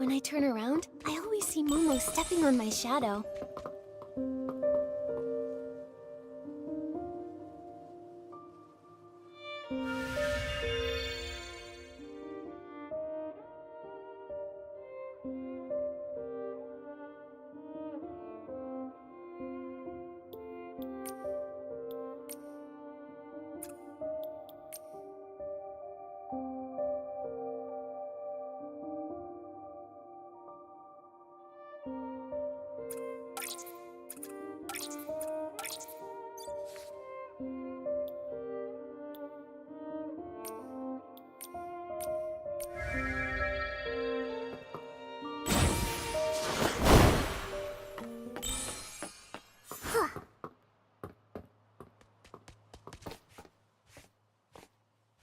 When I turn around, I always see Momo stepping on my shadow.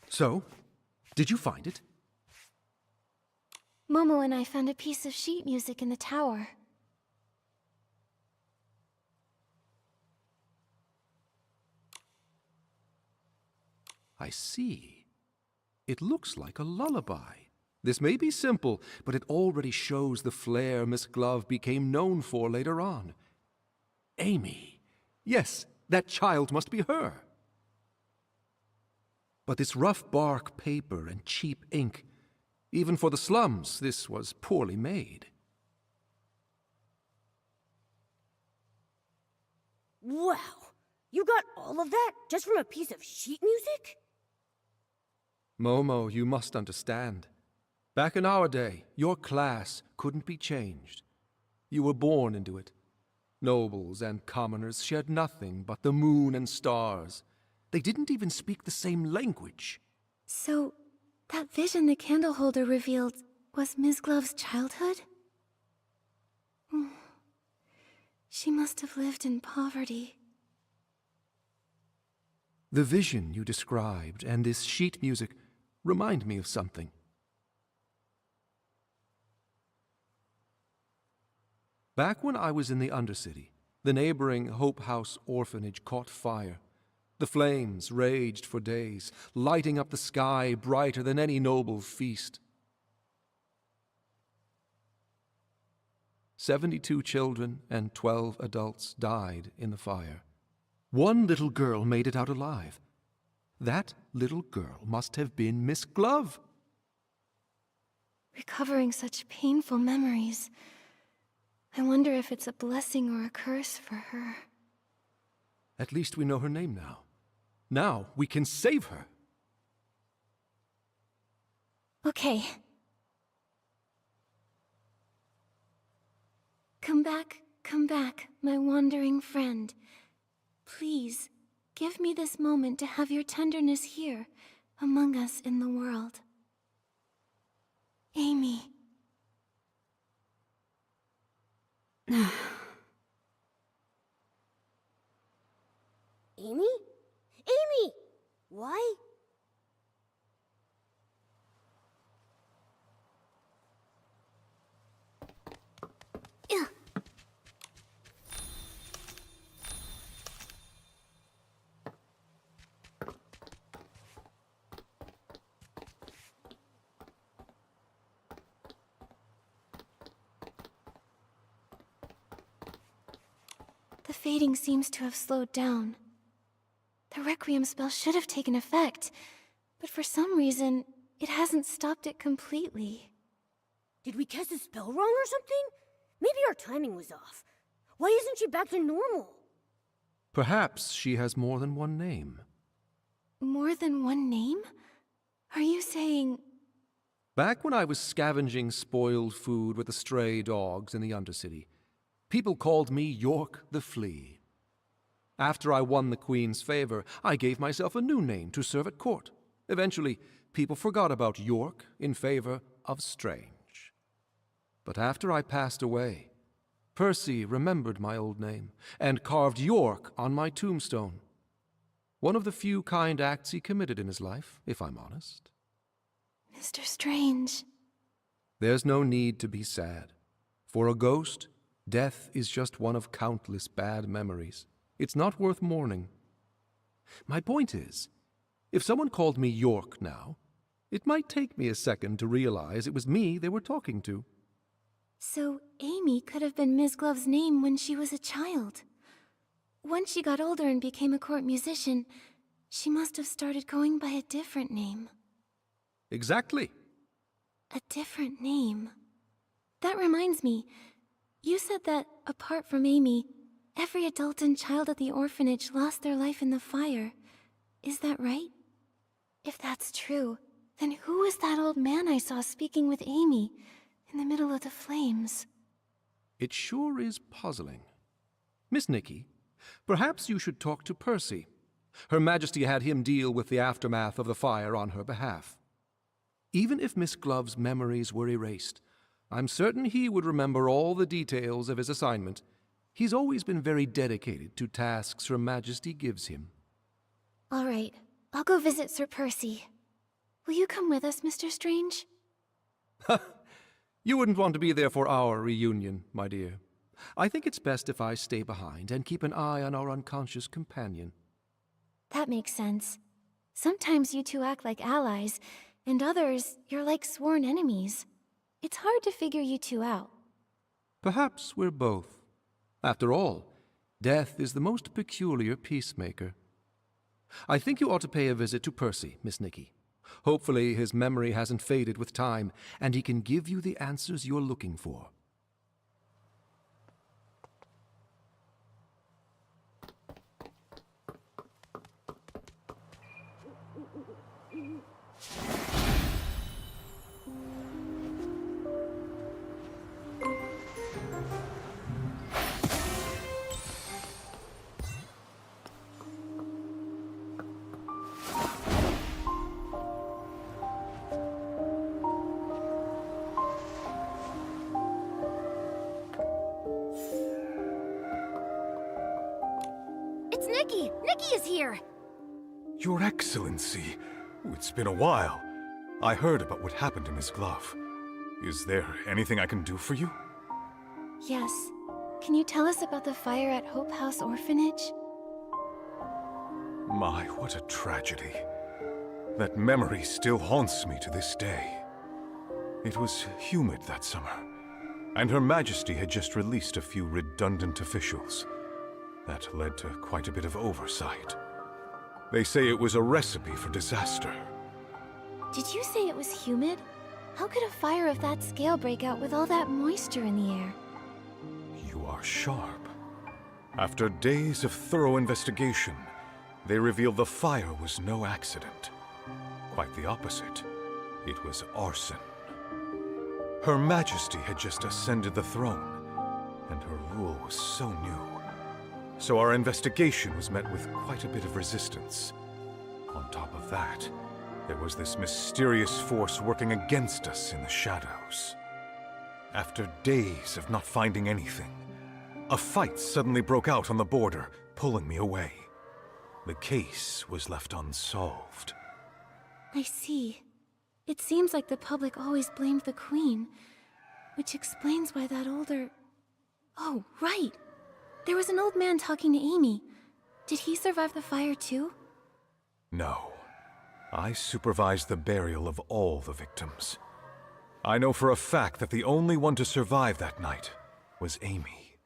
So, did you find it? Momo and I found a piece of sheet music in the tower. I see. It looks like a lullaby. This may be simple, but it already shows the flair Miss Glove became known for later on. Amy. Yes, that child must be her. But this rough bark paper and cheap ink, even for the slums, this was poorly made. Wow! You got all of that just from a piece of sheet music? Momo, you must understand. Back in our day, your class couldn't be changed. You were born into it. Nobles and commoners shared nothing but the moon and stars. They didn't even speak the same language. So, that vision the candle holder revealed was Ms. Glove's childhood? She must have lived in poverty. The vision you described and this sheet music remind me of something. Back when I was in the Undercity, the neighboring Hope House orphanage caught fire. The flames raged for days, lighting up the sky brighter than any noble feast. 72 children and 12 adults died in the fire. One little girl made it out alive. That little girl must have been Miss Glove. Recovering such painful memories. I wonder if it's a blessing or a curse for her. At least we know her name now. Now we can save her. Okay. Come back, my wandering friend. Please, give me this moment to have your tenderness here, among us in the world. Amy. Amy? Amy! Why? Ugh. The fading seems to have slowed down. The Requiem spell should have taken effect, but for some reason, it hasn't stopped it completely. Did we cast a spell wrong or something? Maybe our timing was off. Why isn't she back to normal? Perhaps she has more than one name. More than one name? Are you saying... Back when I was scavenging spoiled food with the stray dogs in the Undercity, people called me York the Flea. After I won the Queen's favor, I gave myself a new name to serve at court. Eventually, people forgot about York in favor of Strange. But after I passed away, Percy remembered my old name and carved York on my tombstone. One of the few kind acts he committed in his life, if I'm honest. Mr. Strange. There's no need to be sad. For a ghost, death is just one of countless bad memories. It's not worth mourning. My point is, if someone called me York now, it might take me a second to realize it was me they were talking to. So Amy could have been Ms. Glove's name when she was a child. Once she got older and became a court musician, she must have started going by a different name. Exactly. A different name. That reminds me, you said that, apart from Amy, every adult and child at the orphanage lost their life in the fire. Is that right? If that's true, then who was that old man I saw speaking with Amy in the middle of the flames? It sure is puzzling. Miss Nikki, perhaps you should talk to Percy. Her Majesty had him deal with the aftermath of the fire on her behalf. Even if Miss Glove's memories were erased, I'm certain he would remember all the details of his assignment. He's always been very dedicated to tasks Her Majesty gives him. All right, I'll go visit Sir Percy. Will you come with us, Mr. Strange? You wouldn't want to be there for our reunion, my dear. I think it's best if I stay behind and keep an eye on our unconscious companion. That makes sense. Sometimes you two act like allies, and others, you're like sworn enemies. It's hard to figure you two out. Perhaps we're both. After all, death is the most peculiar peacemaker. I think you ought to pay a visit to Percy, Miss Nikki. Hopefully his memory hasn't faded with time, and he can give you the answers you're looking for. It's Nikki! Nikki is here! Your Excellency, it's been a while. I heard about what happened to Miss Glove. Is there anything I can do for you? Yes. Can you tell us about the fire at Hope House Orphanage? My, what a tragedy. That memory still haunts me to this day. It was humid that summer, and Her Majesty had just released a few redundant officials. That led to quite a bit of oversight. They say it was a recipe for disaster. Did you say it was humid? How could a fire of that scale break out with all that moisture in the air? You are sharp. After days of thorough investigation, they revealed the fire was no accident. Quite the opposite. It was arson. Her Majesty had just ascended the throne, and her rule was so new. So our investigation was met with quite a bit of resistance. On top of that, there was this mysterious force working against us in the shadows. After days of not finding anything, a fight suddenly broke out on the border, pulling me away. The case was left unsolved. I see. It seems like the public always blamed the Queen, which explains why that older... Oh, right! There was an old man talking to Amy. Did he survive the fire too? No. I supervised the burial of all the victims. I know for a fact that the only one to survive that night was Amy.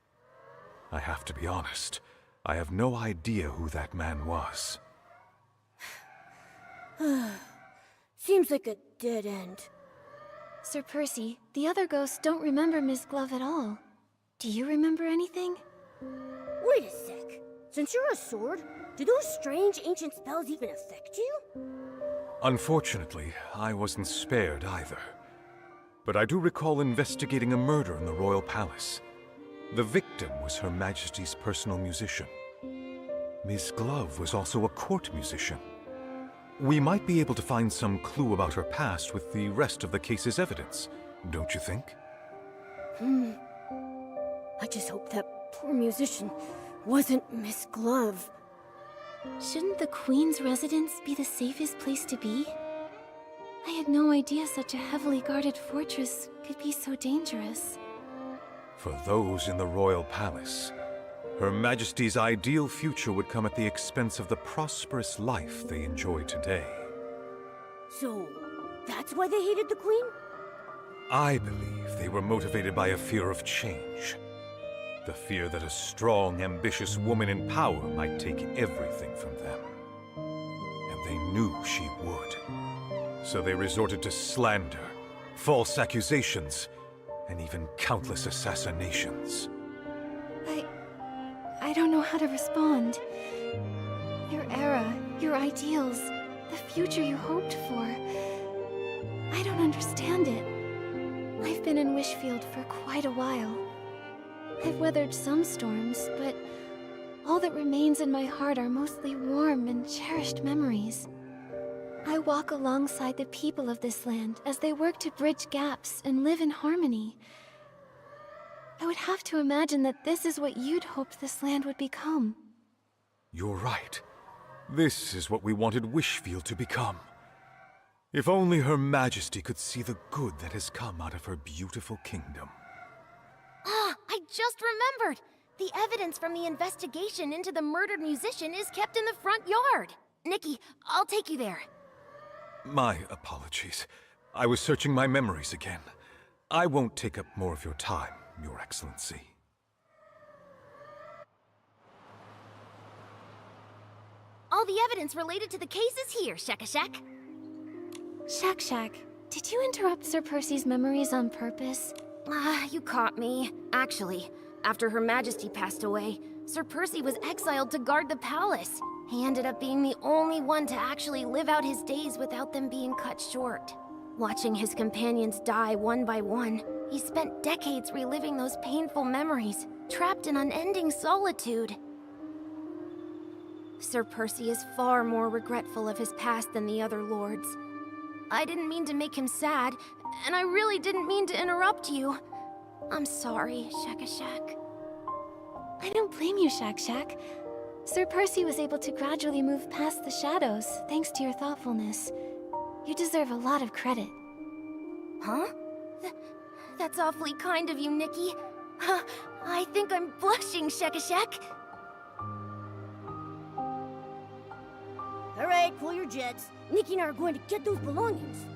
I have to be honest, I have no idea who that man was. Seems like a dead end. Sir Percy, the other ghosts don't remember Miss Glove at all. Do you remember anything? Wait a sec. Since you're a sword, do those strange ancient spells even affect you? Unfortunately, I wasn't spared either. But I do recall investigating a murder in the royal palace. The victim was Her Majesty's personal musician. Miss Glove was also a court musician. We might be able to find some clue about her past with the rest of the case's evidence, don't you think? I just hope that poor musician wasn't Miss Glove. Shouldn't the Queen's residence be the safest place to be? I had no idea such a heavily guarded fortress could be so dangerous. For those in the royal palace, Her Majesty's ideal future would come at the expense of the prosperous life they enjoy today. So, that's why they hated the Queen? I believe they were motivated by a fear of change. The fear that a strong, ambitious woman in power might take everything from them. And they knew she would. So they resorted to slander, false accusations, and even countless assassinations. I don't know how to respond. Your era, your ideals, the future you hoped for. I don't understand it. I've been in Wishfield for quite a while. I've weathered some storms, but all that remains in my heart are mostly warm and cherished memories. I walk alongside the people of this land as they work to bridge gaps and live in harmony. I would have to imagine that this is what you'd hoped this land would become. You're right. This is what we wanted Wishfield to become. If only Her Majesty could see the good that has come out of her beautiful kingdom. Ah, I just remembered! The evidence from the investigation into the murdered musician is kept in the front yard. Nikki, I'll take you there. My apologies. I was searching my memories again. I won't take up more of your time, Your Excellency. All the evidence related to the case is here, Shakashak. Shak, did you interrupt Sir Percy's memories on purpose? Ah, you caught me. Actually, after Her Majesty passed away, Sir Percy was exiled to guard the palace. He ended up being the only one to actually live out his days without them being cut short. Watching his companions die one by one, he spent decades reliving those painful memories, trapped in unending solitude. Sir Percy is far more regretful of his past than the other lords. I didn't mean to make him sad, and I really didn't mean to interrupt you. I'm sorry, Shakashak. I don't blame you, Shak. Sir Percy was able to gradually move past the shadows, thanks to your thoughtfulness. You deserve a lot of credit. Huh? That's awfully kind of you, Nikki. Huh, I think I'm blushing, Shakashak. All right, cool your jets. Nikki and I are going to get those belongings.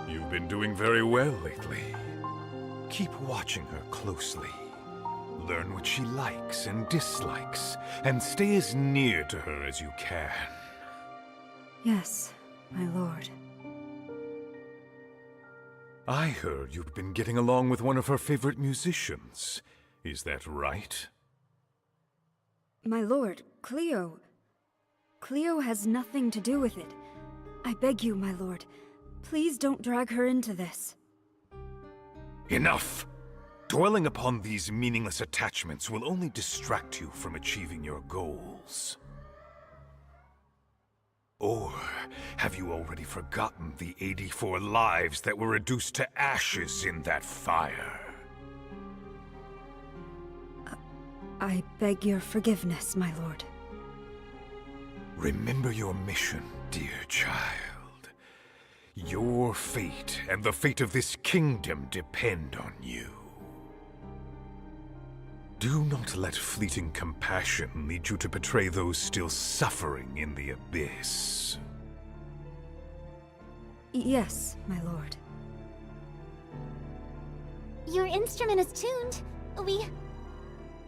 You've been doing very well lately. Keep watching her closely. Learn what she likes and dislikes, and stay as near to her as you can. Yes, my lord. I heard you've been getting along with one of her favorite musicians. Is that right? My lord, Cleo. Cleo has nothing to do with it. I beg you, my lord, please don't drag her into this. Enough! Dwelling upon these meaningless attachments will only distract you from achieving your goals. Or have you already forgotten the 84 lives that were reduced to ashes in that fire? I beg your forgiveness, my lord. Remember your mission, dear child. Your fate and the fate of this kingdom depend on you. Do not let fleeting compassion lead you to betray those still suffering in the abyss. Yes, my lord. Your instrument is tuned.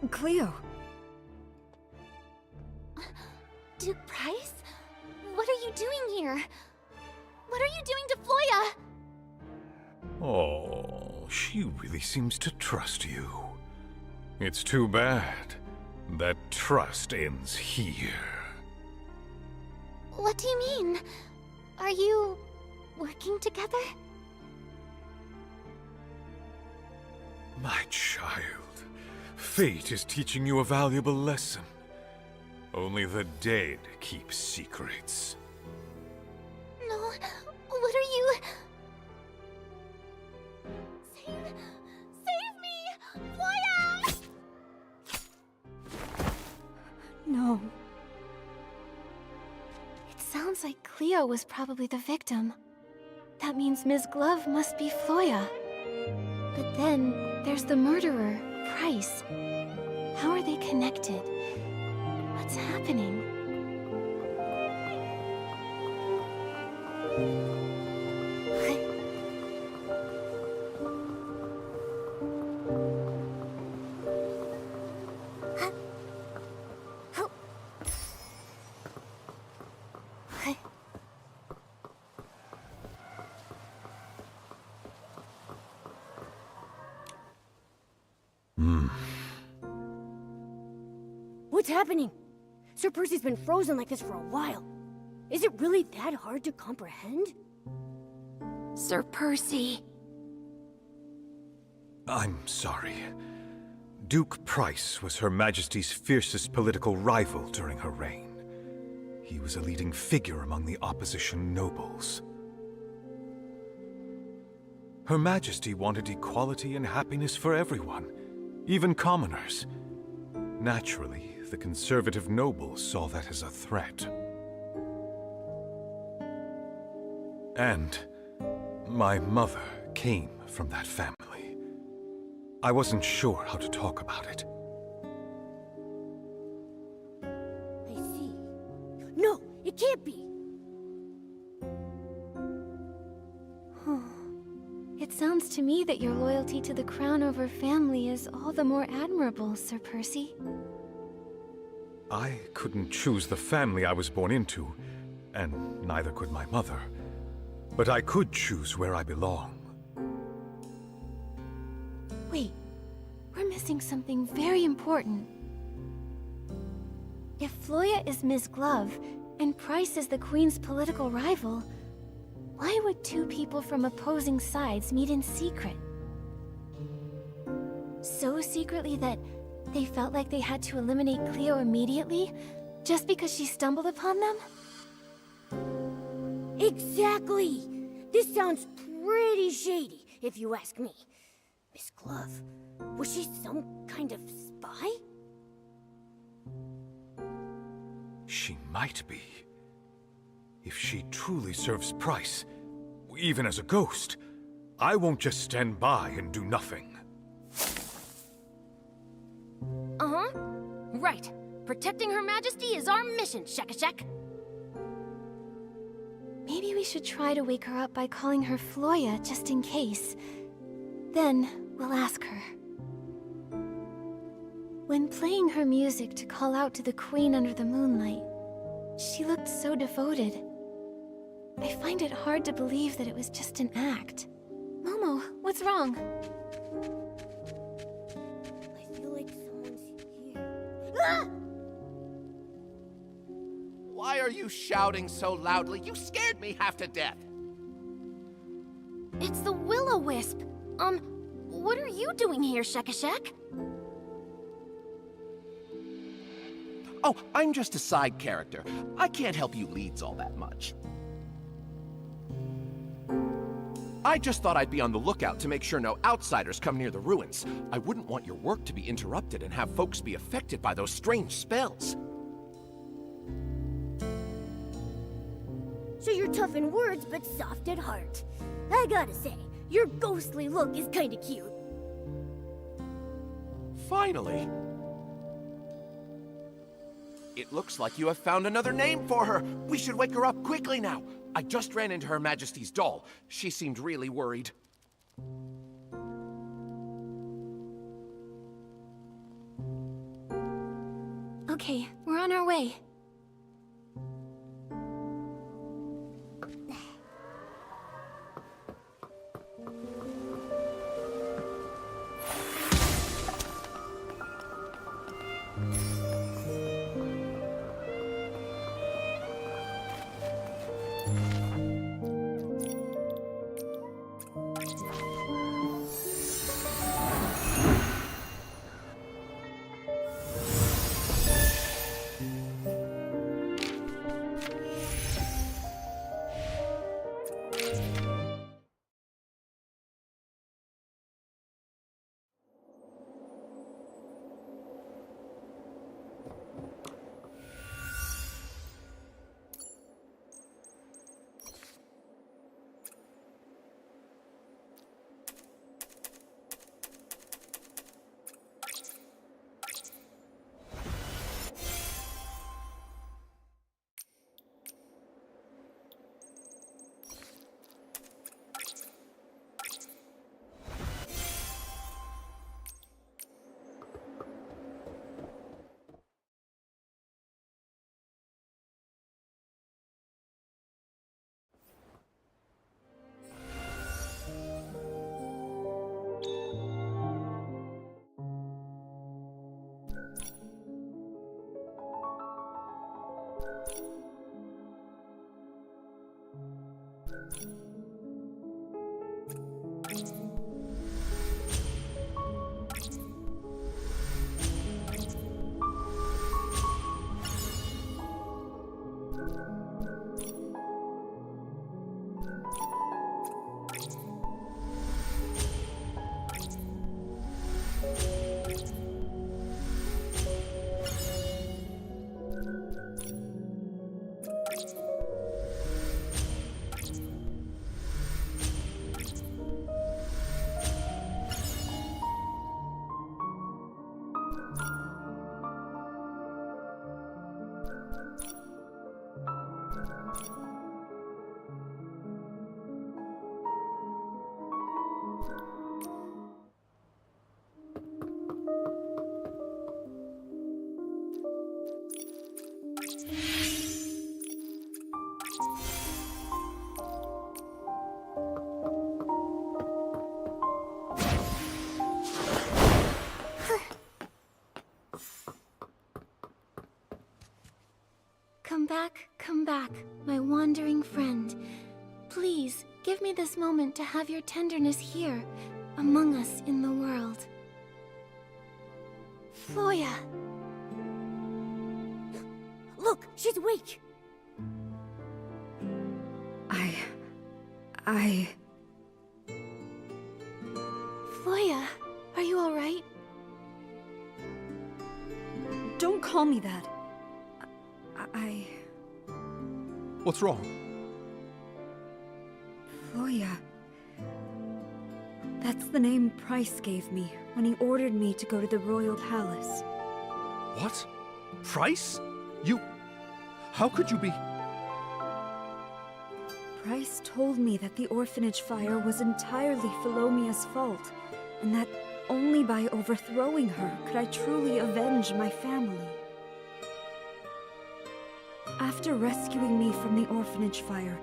Cleo, Duke Price? What are you doing here? What are you doing to Floya? Oh, she really seems to trust you. It's too bad that trust ends here. What do you mean? Are you working together? My child, fate is teaching you a valuable lesson. Only the dead keep secrets. No, what are you... Save me! Floya! no. It sounds like Cleo was probably the victim. That means Ms. Glove must be Floya. But then, there's the murderer, Price. How are they connected? What's happening? What's happening? Sir Percy's been frozen like this for a while. Is it really that hard to comprehend? Sir Percy. I'm sorry. Duke Price was Her Majesty's fiercest political rival during her reign. He was a leading figure among the opposition nobles. Her Majesty wanted equality and happiness for everyone, even commoners. Naturally, the conservative nobles saw that as a threat. And my mother came from that family. I wasn't sure how to talk about it. I see. No, it can't be! It sounds to me that your loyalty to the crown over family is all the more admirable, Sir Percy. I couldn't choose the family I was born into, and neither could my mother. But I could choose where I belong. Wait, we're missing something very important. If Floya is Ms. Glove, and Price is the Queen's political rival, why would two people from opposing sides meet in secret? So secretly that they felt like they had to eliminate Cleo immediately, just because she stumbled upon them? Exactly! This sounds pretty shady, if you ask me. Miss Glove, was she some kind of spy? She might be. If she truly serves Price, even as a ghost, I won't just stand by and do nothing. Uh-huh. Right. Protecting Her Majesty is our mission, Shekashek. Maybe we should try to wake her up by calling her Floya, just in case. Then, we'll ask her. When playing her music to call out to the Queen under the moonlight, she looked so devoted. I find it hard to believe that it was just an act. Momo, what's wrong? I feel like someone's here. Ah! Why are you shouting so loudly? You scared me half to death. It's the Will-O-Wisp. What are you doing here, Shekashek? Oh, I'm just a side character. I can't help you leads all that much. I just thought I'd be on the lookout to make sure no outsiders come near the ruins. I wouldn't want your work to be interrupted and have folks be affected by those strange spells. So you're tough in words, but soft at heart. I gotta say, your ghostly look is kinda cute. Finally. It looks like you have found another name for her. We should wake her up quickly now. I just ran into Her Majesty's doll. She seemed really worried. Okay, we're on our way. Come back, my wandering friend. Please, give me this moment to have your tenderness here, among us in the world. Floya! Look, she's awake! Floya, are you alright? Don't call me that. What's wrong? Floya. That's the name Price gave me when he ordered me to go to the royal palace. What? Price? You... How could you be... Price told me that the orphanage fire was entirely Philomea's fault, and that only by overthrowing her could I truly avenge my family. After rescuing me from the orphanage fire,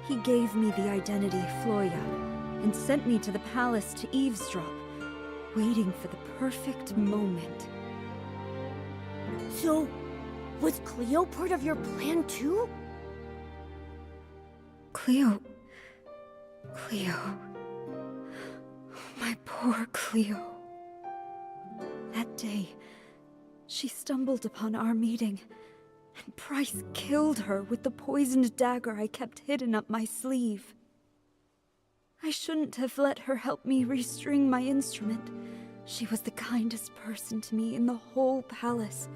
he gave me the identity Floya, and sent me to the palace to eavesdrop, waiting for the perfect moment. So, was Cleo part of your plan too? Cleo... My poor Cleo. That day, she stumbled upon our meeting, and Price killed her with the poisoned dagger I kept hidden up my sleeve. I shouldn't have let her help me restring my instrument. She was the kindest person to me in the whole palace.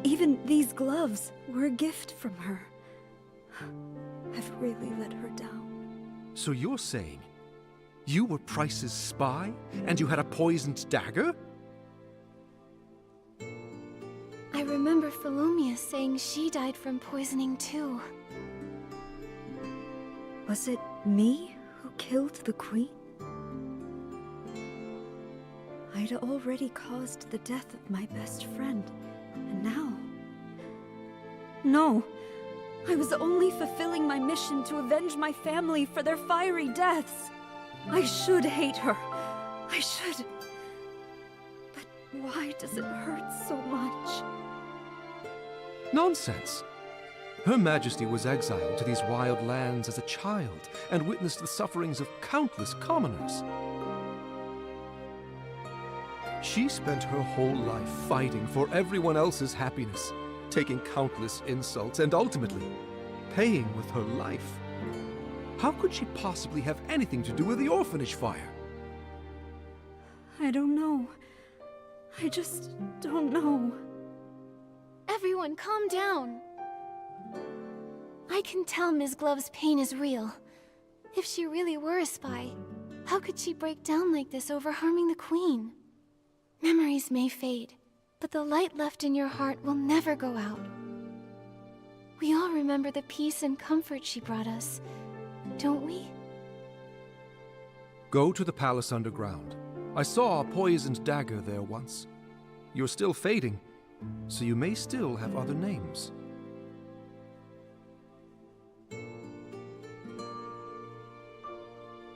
Even these gloves were a gift from her. I've really let her down. So you're saying you were Price's spy, and you had a poisoned dagger? I remember Philomea saying she died from poisoning too. Was it me who killed the queen? I'd already caused the death of my best friend, and now... No! I was only fulfilling my mission to avenge my family for their fiery deaths! I should hate her. I should... But why does it hurt so much? Nonsense! Her Majesty was exiled to these wild lands as a child and witnessed the sufferings of countless commoners. She spent her whole life fighting for everyone else's happiness, taking countless insults and ultimately paying with her life. How could she possibly have anything to do with the orphanage fire? I don't know. I just don't know. Everyone, calm down. I can tell Ms. Glove's pain is real. If she really were a spy, how could she break down like this over harming the Queen? Memories may fade, but the light left in your heart will never go out. We all remember the peace and comfort she brought us, don't we? Go to the palace underground. I saw a poisoned dagger there once. You're still fading, so you may still have other names.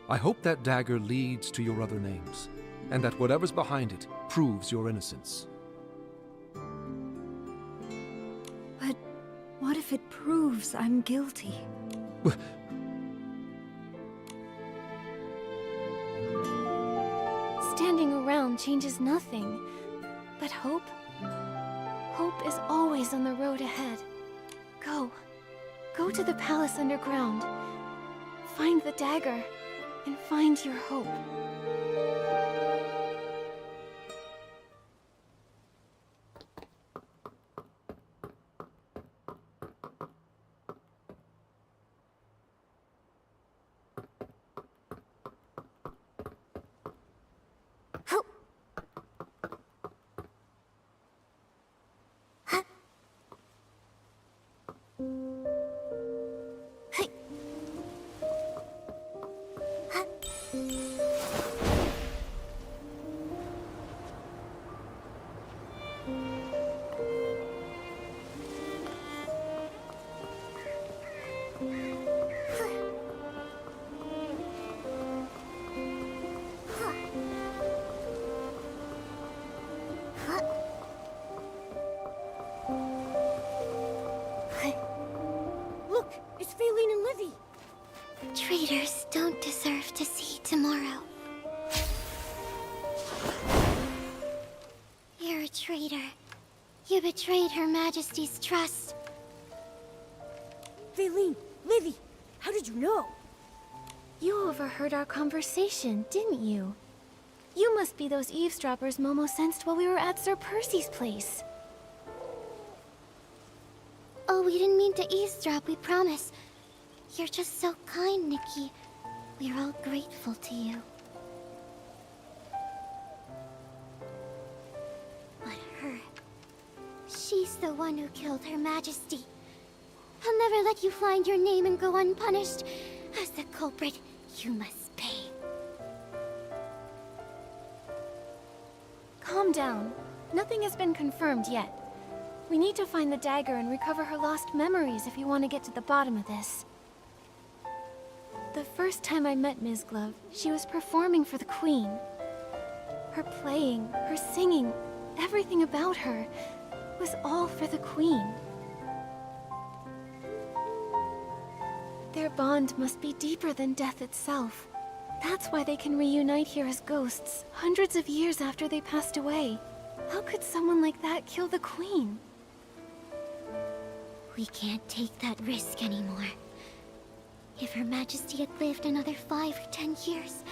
I hope that dagger leads to your other names, and that whatever's behind it proves your innocence. But what if it proves I'm guilty? Standing around changes nothing. But hope? Hope is always on the road ahead. Go. Go to the palace underground. Find the dagger, and find your hope. Look, it's Faylene and Livy. Traitors don't deserve to see tomorrow. You're a traitor. You betrayed Her Majesty's trust. Faylene, Livy, how did you know? You overheard our conversation, didn't you? You must be those eavesdroppers Momo sensed while we were at Sir Percy's place. Oh, we didn't mean to eavesdrop, we promise. You're just so kind, Nikki. We're all grateful to you. But her... she's the one who killed Her Majesty. I'll never let you find your name and go unpunished. As the culprit, you must pay. Calm down. Nothing has been confirmed yet. We need to find the dagger and recover her lost memories if you want to get to the bottom of this. The first time I met Ms. Glove, she was performing for the Queen. Her playing, her singing, everything about her was all for the Queen. Their bond must be deeper than death itself. That's why they can reunite here as ghosts, hundreds of years after they passed away. How could someone like that kill the Queen? We can't take that risk anymore. If Her Majesty had lived another 5 or 10 years,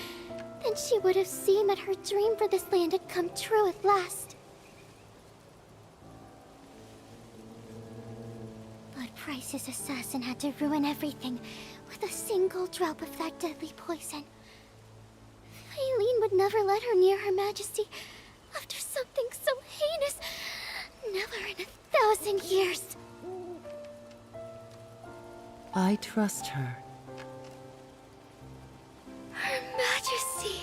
then she would have seen that her dream for this land had come true at last. But Price's assassin had to ruin everything with a single drop of that deadly poison. Faylene would never let her near Her Majesty after something so heinous. Never in 1,000 years. I trust her. Her Majesty.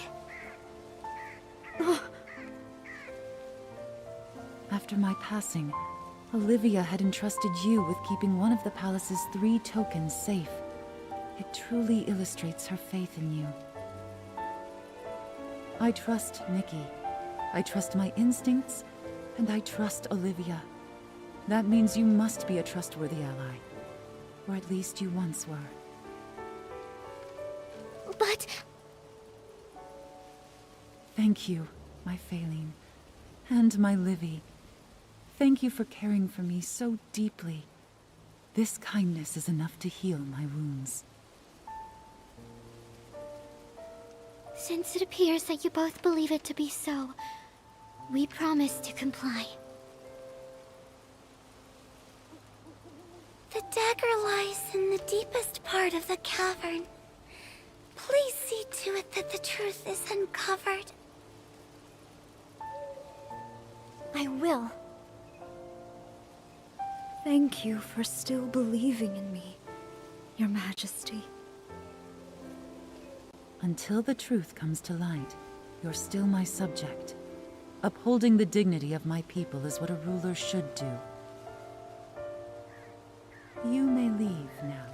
After my passing, Olivia had entrusted you with keeping one of the palace's 3 tokens safe. It truly illustrates her faith in you. I trust Nikki. I trust my instincts, and I trust Olivia. That means you must be a trustworthy ally. Or at least you once were. But... Thank you, my Faylene. And my Livy. Thank you for caring for me so deeply. This kindness is enough to heal my wounds. Since it appears that you both believe it to be so, we promise to comply. The dagger lies in the deepest part of the cavern. Please see to it that the truth is uncovered. I will. Thank you for still believing in me, Your Majesty. Until the truth comes to light, you're still my subject. Upholding the dignity of my people is what a ruler should do. You may leave now.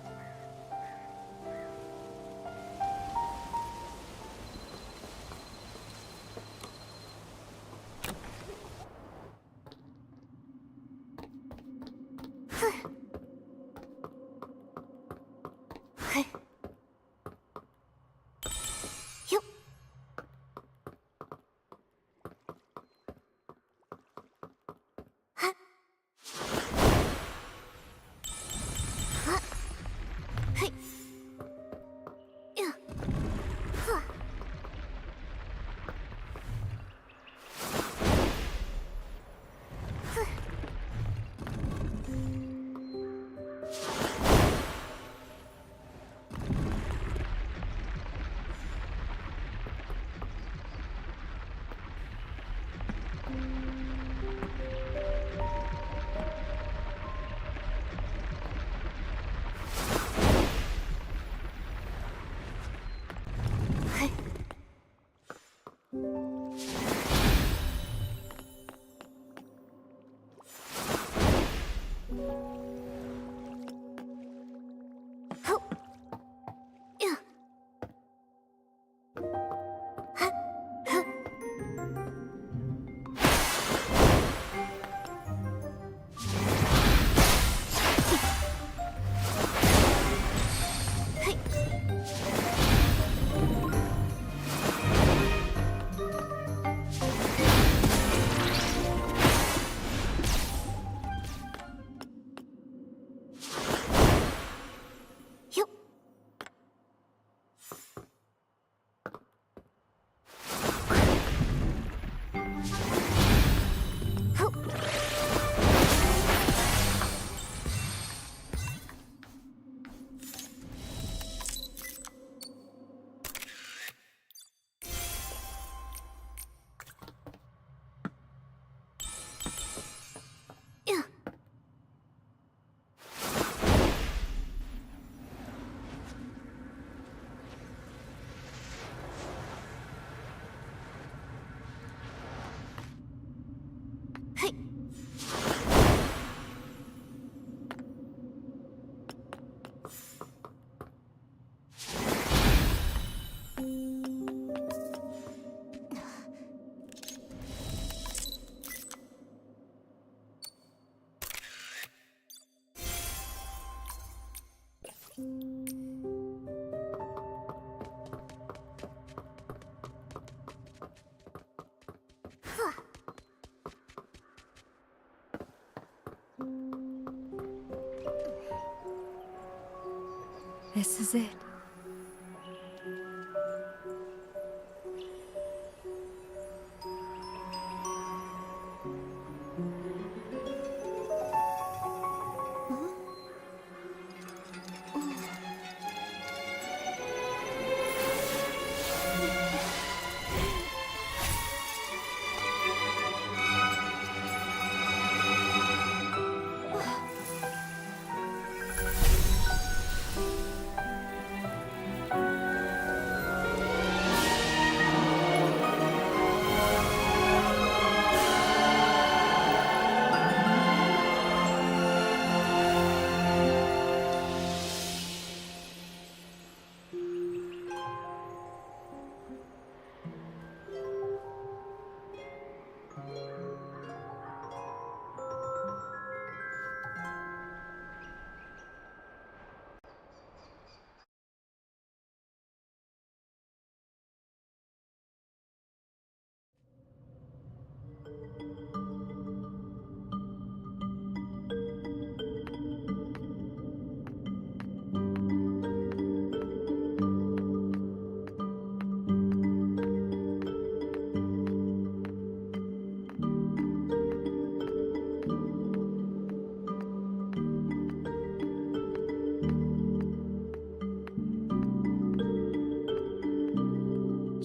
This is it.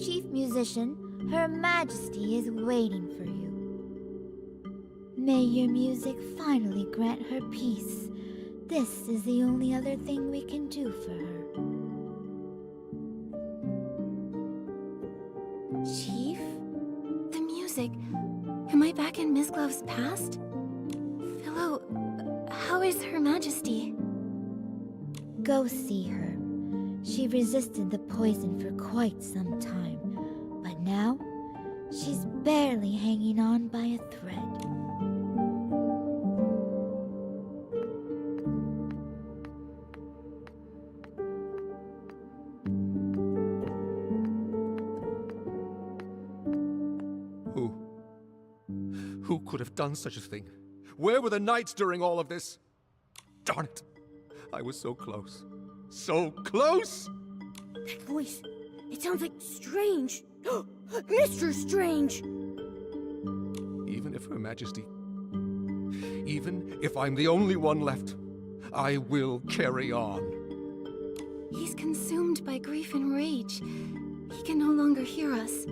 Chief Musician, Her Majesty is waiting for you. May your music finally grant her peace. This is the only other thing we can do for her. Chief? The music. Am I back in Miss Glove's past? Philo, how is Her Majesty? Go see her. She resisted the poison for quite some time, but now she's barely hanging on by a thread. Who could have done such a thing? Where were the knights during all of this? Darn it! I was so close. So close! That voice, it sounds like Strange. Mr. Strange! Even if Her Majesty... Even if I'm the only one left, I will carry on. He's consumed by grief and rage. He can no longer hear us.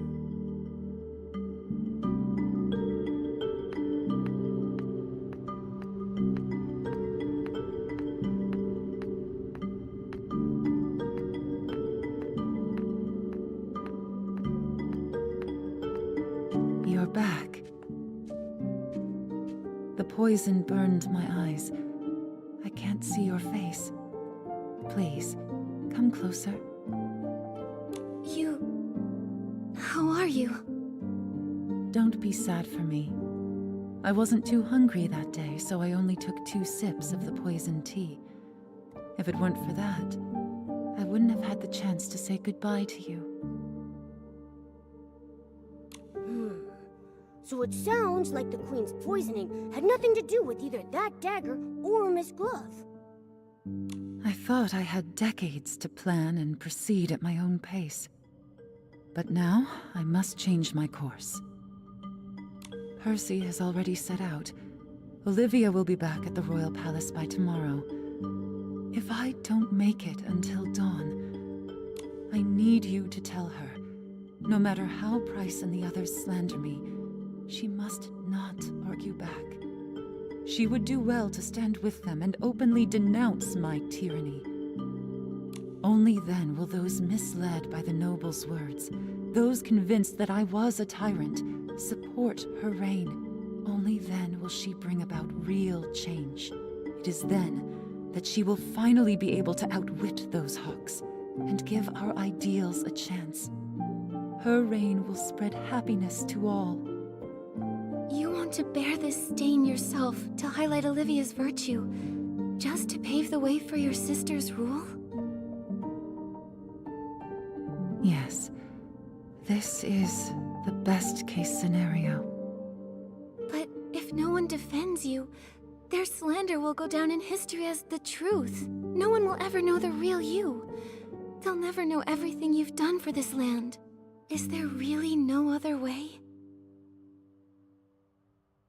back. The poison burned my eyes. I can't see your face. Please, come closer. How are you? Don't be sad for me. I wasn't too hungry that day, so I only took 2 sips of the poison tea. If it weren't for that, I wouldn't have had the chance to say goodbye to you. So it sounds like the Queen's poisoning had nothing to do with either that dagger or Miss Glove. I thought I had decades to plan and proceed at my own pace. But now, I must change my course. Percy has already set out. Olivia will be back at the Royal Palace by tomorrow. If I don't make it until dawn, I need you to tell her, no matter how Price and the others slander me, she must not argue back. She would do well to stand with them and openly denounce my tyranny. Only then will those misled by the noble's words, those convinced that I was a tyrant, support her reign. Only then will she bring about real change. It is then that she will finally be able to outwit those hawks and give our ideals a chance. Her reign will spread happiness to all. You want to bear this stain yourself to highlight Olivia's virtue, just to pave the way for your sister's rule? Yes, this is the best-case scenario. But if no one defends you, their slander will go down in history as the truth. No one will ever know the real you. They'll never know everything you've done for this land. Is there really no other way?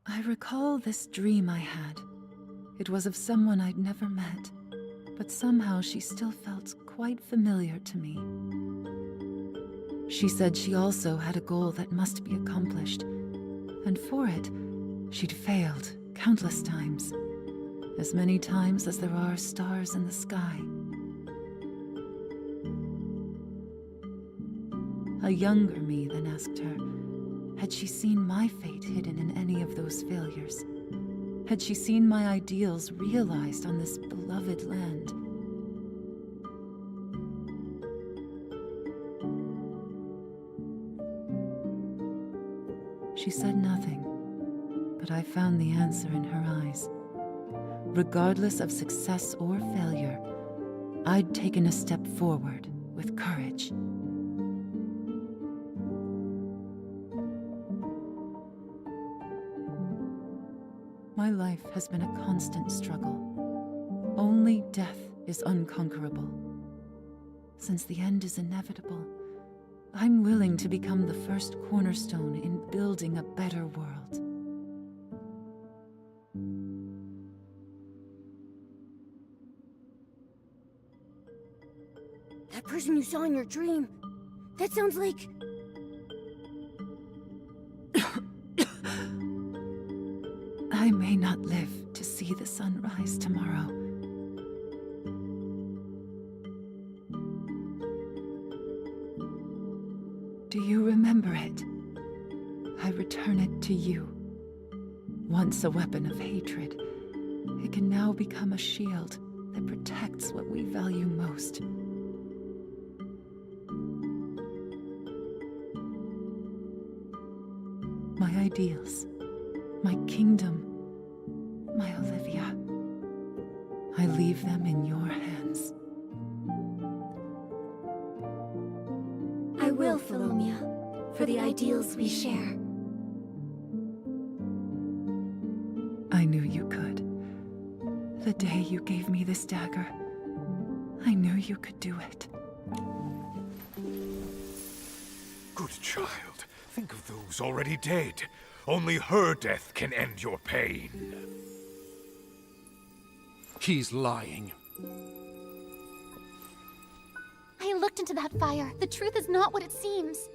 I recall this dream I had. It was of someone I'd never met, but somehow she still felt quite familiar to me. She said she also had a goal that must be accomplished, and for it, she'd failed countless times, as many times as there are stars in the sky. A younger me then asked her, had she seen my fate hidden in any of those failures? Had she seen my ideals realized on this beloved land? She said nothing, but I found the answer in her eyes. Regardless of success or failure, I'd taken a step forward with courage. My life has been a constant struggle. Only death is unconquerable. Since the end is inevitable, I'm willing to become the first cornerstone in building a better world. That person you saw in your dream, that sounds like... I may not live to see the sun rise tomorrow. Do you remember it? I return it to you. Once a weapon of hatred, it can now become a shield that protects what we value most. My ideals, my kingdom, my Olivia. I leave them in your hands. I will, Philomia, for the ideals we share. I knew you could. The day you gave me this dagger, I knew you could do it. Good child, think of those already dead. Only her death can end your pain. He's lying. I looked into that fire. The truth is not what it seems.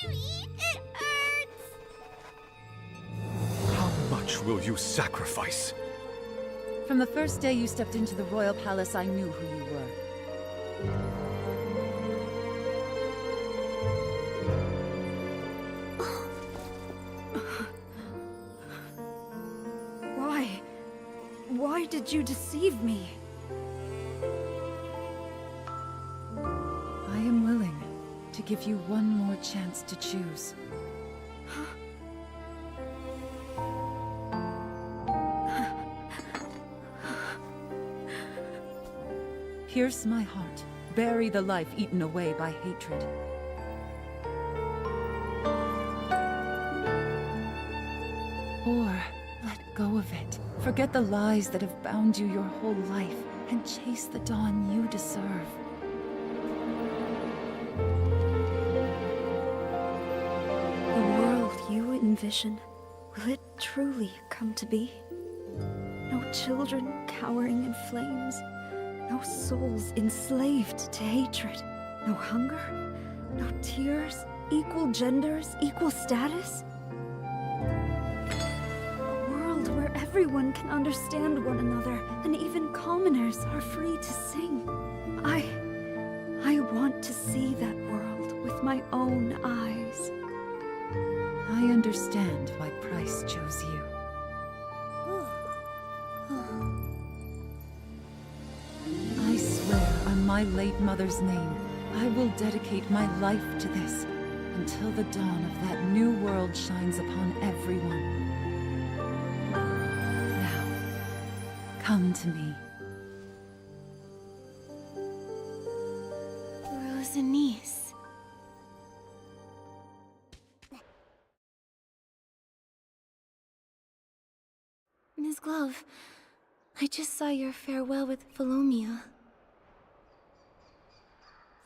Amy, it hurts! How much will you sacrifice? From the first day you stepped into the royal palace, I knew who you were. did you deceive me? I am willing to give you one more chance to choose. Pierce my heart. Bury the life eaten away by hatred. Or let go of it. Forget the lies that have bound you your whole life and chase the dawn you deserve. The world you envision, will it truly come to be? No children cowering in flames. No souls enslaved to hatred. No hunger. No tears. Equal genders. Equal status. A world where everyone can understand one another, and even commoners are free to sing. I want to see that world with my own eyes. I understand why Price chose you. I swear on my late mother's name, I will dedicate my life to this until the dawn of that new world shines upon everyone. Now, come to me. Rosanice. Ms. Glove, I just saw your farewell with Philomia.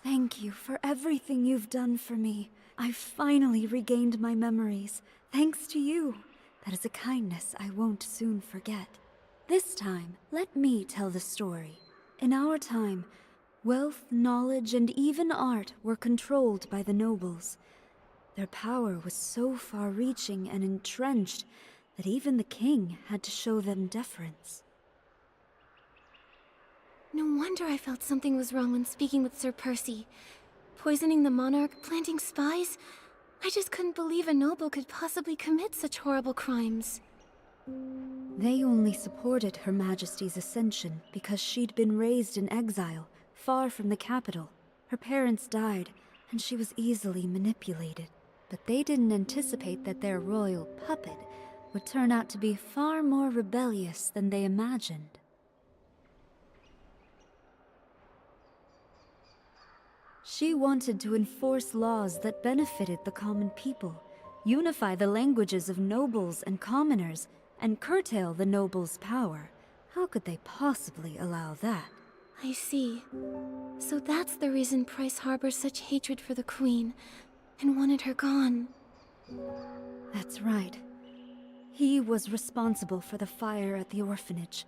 Thank you for everything you've done for me. I've finally regained my memories, thanks to you. That is a kindness I won't soon forget. This time, let me tell the story. In our time, wealth, knowledge, and even art were controlled by the nobles. Their power was so far-reaching and entrenched that even the king had to show them deference. No wonder I felt something was wrong when speaking with Sir Percy. Poisoning the monarch, planting spies? I just couldn't believe a noble could possibly commit such horrible crimes. They only supported Her Majesty's ascension because she'd been raised in exile, far from the capital. Her parents died, and she was easily manipulated. But they didn't anticipate that their royal puppet would turn out to be far more rebellious than they imagined. She wanted to enforce laws that benefited the common people, unify the languages of nobles and commoners, and curtail the nobles' power. How could they possibly allow that? I see. So that's the reason Price harbors such hatred for the Queen, and wanted her gone. That's right. He was responsible for the fire at the orphanage.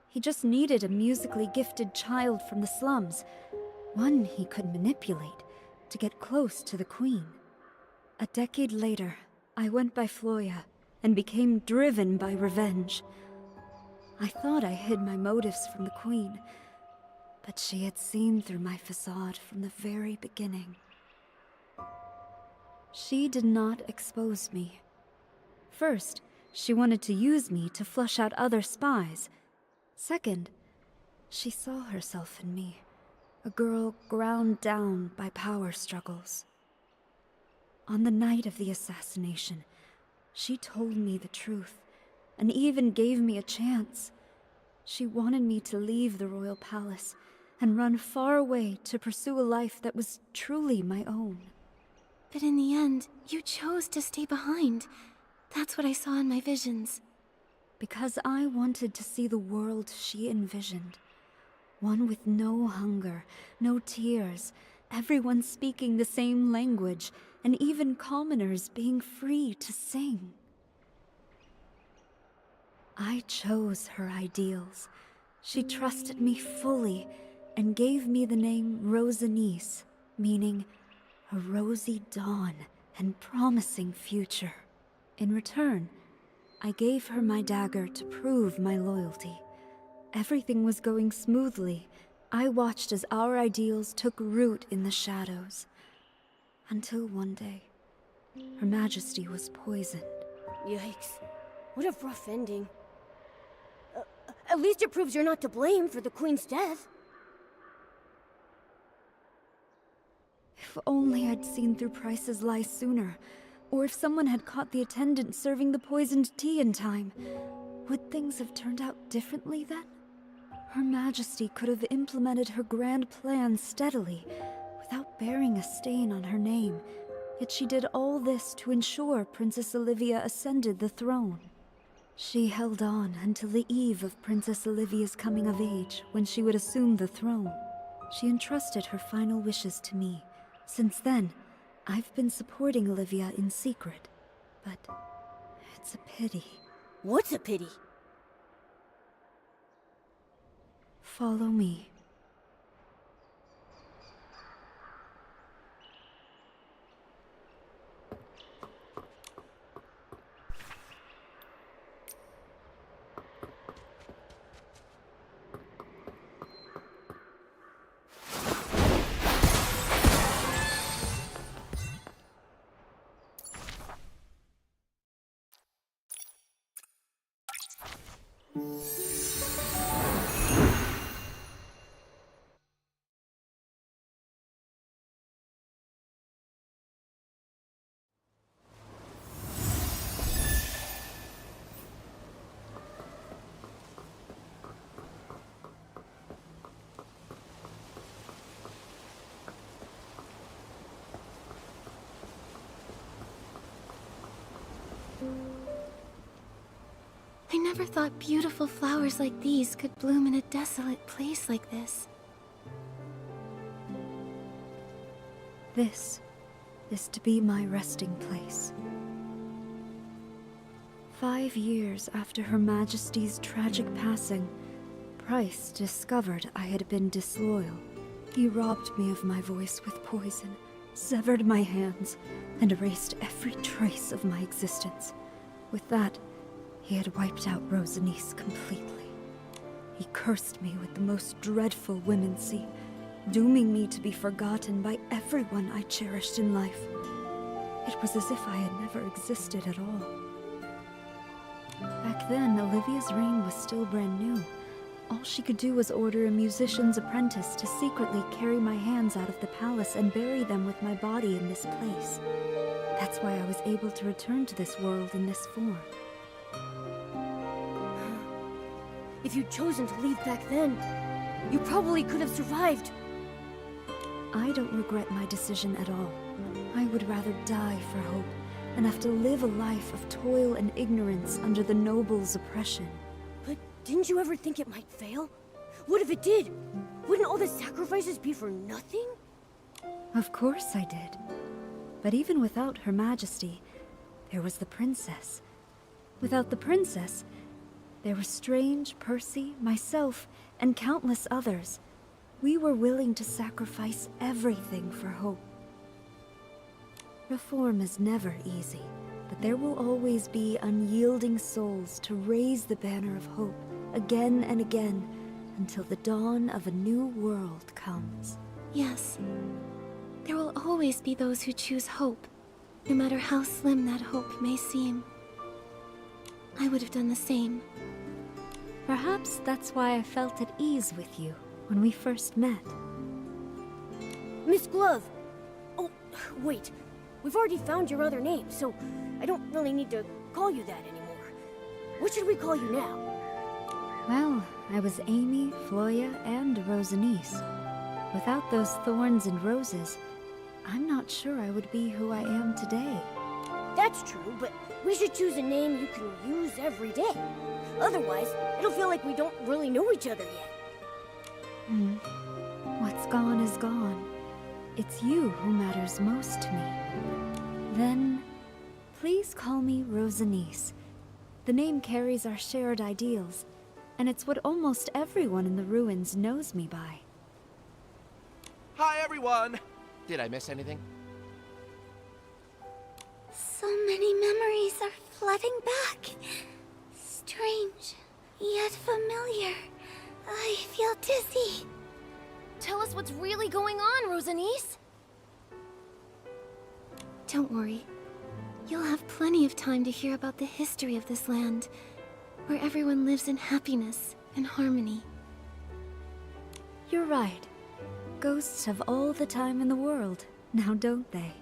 He just needed a musically gifted child from the slums, one he could manipulate to get close to the Queen. A decade later, I went by Floya and became driven by revenge. I thought I hid my motives from the Queen, but she had seen through my facade from the very beginning. She did not expose me. First, she wanted to use me to flush out other spies. Second, she saw herself in me, a girl ground down by power struggles. On the night of the assassination, she told me the truth, and even gave me a chance. She wanted me to leave the royal palace and run far away to pursue a life that was truly my own. But in the end, you chose to stay behind. That's what I saw in my visions. Because I wanted to see the world she envisioned. One with no hunger, no tears, everyone speaking the same language, and even commoners being free to sing. I chose her ideals. She trusted me fully and gave me the name Rosanice, meaning a rosy dawn and promising future. In return, I gave her my dagger to prove my loyalty. Everything was going smoothly. I watched as our ideals took root in the shadows. Until one day, Her Majesty was poisoned. Yikes. What a rough ending. At least it proves you're not to blame for the Queen's death. If only I'd seen through Price's lie sooner, or if someone had caught the attendant serving the poisoned tea in time. Would things have turned out differently then? Her Majesty could have implemented her grand plan steadily, without bearing a stain on her name, yet she did all this to ensure Princess Olivia ascended the throne. She held on until the eve of Princess Olivia's coming of age, when she would assume the throne. She entrusted her final wishes to me. Since then, I've been supporting Olivia in secret. But it's a pity. What's a pity? Follow me. I never thought beautiful flowers like these could bloom in a desolate place like this. This is to be my resting place. 5 years after Her Majesty's tragic passing, Price discovered I had been disloyal. He robbed me of my voice with poison, severed my hands, and erased every trace of my existence. With that, he had wiped out Rosanice completely. He cursed me with the most dreadful whimsy, dooming me to be forgotten by everyone I cherished in life. It was as if I had never existed at all. Back then, Olivia's reign was still brand new. All she could do was order a musician's apprentice to secretly carry my hands out of the palace and bury them with my body in this place. That's why I was able to return to this world in this form. If you'd chosen to leave back then, you probably could have survived. I don't regret my decision at all. I would rather die for hope than have to live a life of toil and ignorance under the nobles' oppression. But didn't you ever think it might fail? What if it did? Wouldn't all the sacrifices be for nothing? Of course I did. But even without Her Majesty, there was the princess. Without the princess, there were Strange, Percy, myself, and countless others. We were willing to sacrifice everything for hope. Reform is never easy, but there will always be unyielding souls to raise the banner of hope again and again until the dawn of a new world comes. Yes. There will always be those who choose hope, no matter how slim that hope may seem. I would have done the same. Perhaps that's why I felt at ease with you when we first met. Miss Glove! Oh, wait. We've already found your other name, so I don't really need to call you that anymore. What should we call you now? Well, I was Amy, Floya, and Rosanice. Without those thorns and roses, I'm not sure I would be who I am today. That's true, but we should choose a name you can use every day. Otherwise, it'll feel like we don't really know each other yet. What's gone is gone. It's you who matters most to me. Then, please call me Rosanice. The name carries our shared ideals, and it's what almost everyone in the ruins knows me by. Hi, everyone! Did I miss anything? So many memories are flooding back. Strange, yet familiar. I feel dizzy. Tell us what's really going on, Rosanice! Don't worry. You'll have plenty of time to hear about the history of this land, where everyone lives in happiness and harmony. You're right. Ghosts have all the time in the world, now don't they?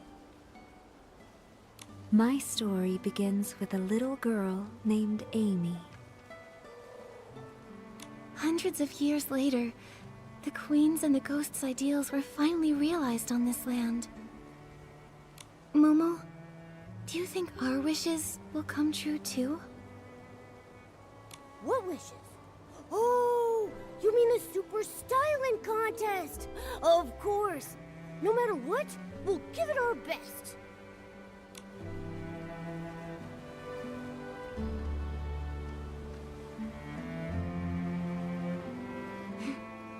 My story begins with a little girl named Amy. Hundreds of years later, the Queen's and the Ghost's ideals were finally realized on this land. Momo, do you think our wishes will come true too? What wishes? Oh, you mean the super styling contest? Of course. No matter what, we'll give it our best.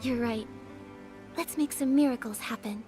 You're right. Let's make some miracles happen.